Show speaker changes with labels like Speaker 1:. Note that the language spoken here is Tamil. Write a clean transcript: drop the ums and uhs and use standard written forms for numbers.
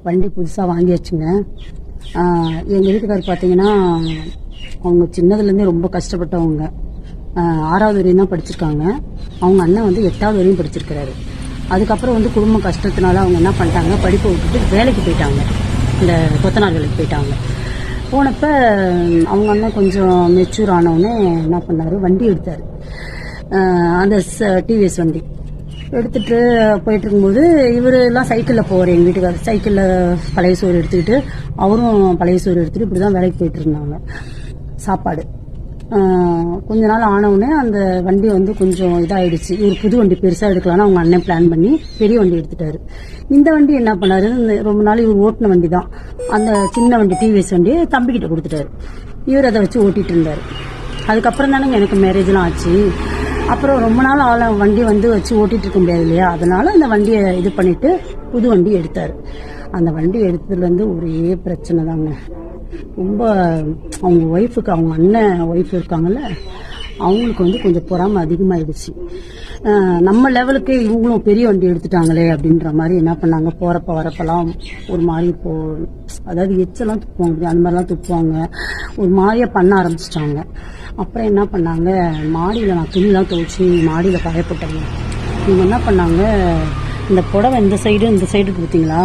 Speaker 1: வண்டி புதுசாக வாங்கியாச்சுங்க. எங்கள் வீட்டுக்காரர் பார்த்தீங்கன்னா அவங்க சின்னதுலேருந்தே ரொம்ப கஷ்டப்பட்டவங்க. 6வது வரையும் தான் படிச்சிருக்காங்க. அவங்க அண்ணன் வந்து 8வது வரையும் படிச்சிருக்கிறாரு. அதுக்கப்புறம் வந்து குடும்ப கஷ்டத்தினால அவங்க என்ன பண்ணிட்டாங்க, படிப்பை விட்டுட்டு வேலைக்கு போயிட்டாங்க. இந்த கொத்தனார் வேலைக்கு போயிட்டாங்க. போனப்ப அவங்க அண்ணன் கொஞ்சம் மெச்சூர் ஆனவுடனே என்ன பண்ணார், வண்டி எடுத்தார். அந்த டிவிஎஸ் வண்டி எடுத்துகிட்டு போயிட்டு இருக்கும்போது இவர் எல்லாம் சைக்கிளில் போவார். எங்கள் வீட்டுக்காரர் சைக்கிளில் பழைய சோறு எடுத்துக்கிட்டு அவரும் பழைய சோறு எடுத்துகிட்டு இப்படி தான் வேலைக்கு போயிட்டு இருந்தாங்க. சாப்பாடு கொஞ்ச நாள் ஆனவுடனே அந்த வண்டி வந்து கொஞ்சம் இதாகிடுச்சு. இவர் புது வண்டி பெருசாக எடுக்கலான்னு அவங்க அண்ணன் பிளான் பண்ணி பெரிய வண்டி எடுத்துட்டாரு. இந்த வண்டி என்ன பண்ணாரு, ரொம்ப நாள் இவர் ஓட்டின வண்டி தான், அந்த சின்ன வண்டி டிவிஎஸ் வண்டி தம்பிக்கிட்ட கொடுத்துட்டாரு. இவர் அதை வச்சு ஓட்டிகிட்டு இருந்தார். அதுக்கப்புறம் தானேங்க எனக்கு மேரேஜ்லாம் ஆச்சு. அப்புறம் ரொம்ப நாள் வண்டி வந்து வச்சு ஓட்டிகிட்டு இருக்க முடியாது இல்லையா, அதனால அந்த வண்டியை இது பண்ணிவிட்டு புது வண்டி எடுத்தார். அந்த வண்டி எடுத்ததுலேருந்து ஒரே பிரச்சனை தாங்க. ரொம்ப அவங்க ஒய்ஃபுக்கு, அவங்க அண்ணன் ஒய்ஃப் இருக்காங்கல்ல, அவங்களுக்கு வந்து கொஞ்சம் பொறாமை அதிகமாகிடுச்சு. நம்ம லெவலுக்கு இவங்களும் பெரிய வண்டி எடுத்துட்டாங்களே அப்படின்ற மாதிரி என்ன பண்ணாங்க, போகிறப்ப வரப்பெல்லாம் ஒரு மாதிரி அதாவது எச்செல்லாம் துப்புவாங்க, அந்த மாதிரிலாம் துப்புவாங்க, ஒரு மாதிரியாக பண்ண ஆரம்பிச்சிட்டாங்க. அப்புறம் என்ன பண்ணாங்க, மாடியில் நான் துணிலாம் துவைச்சி மாடியில் காய போட்டாங்க. இவங்க என்ன பண்ணாங்க, இந்த புடவை இந்த சைடு கொடுத்தீங்களா,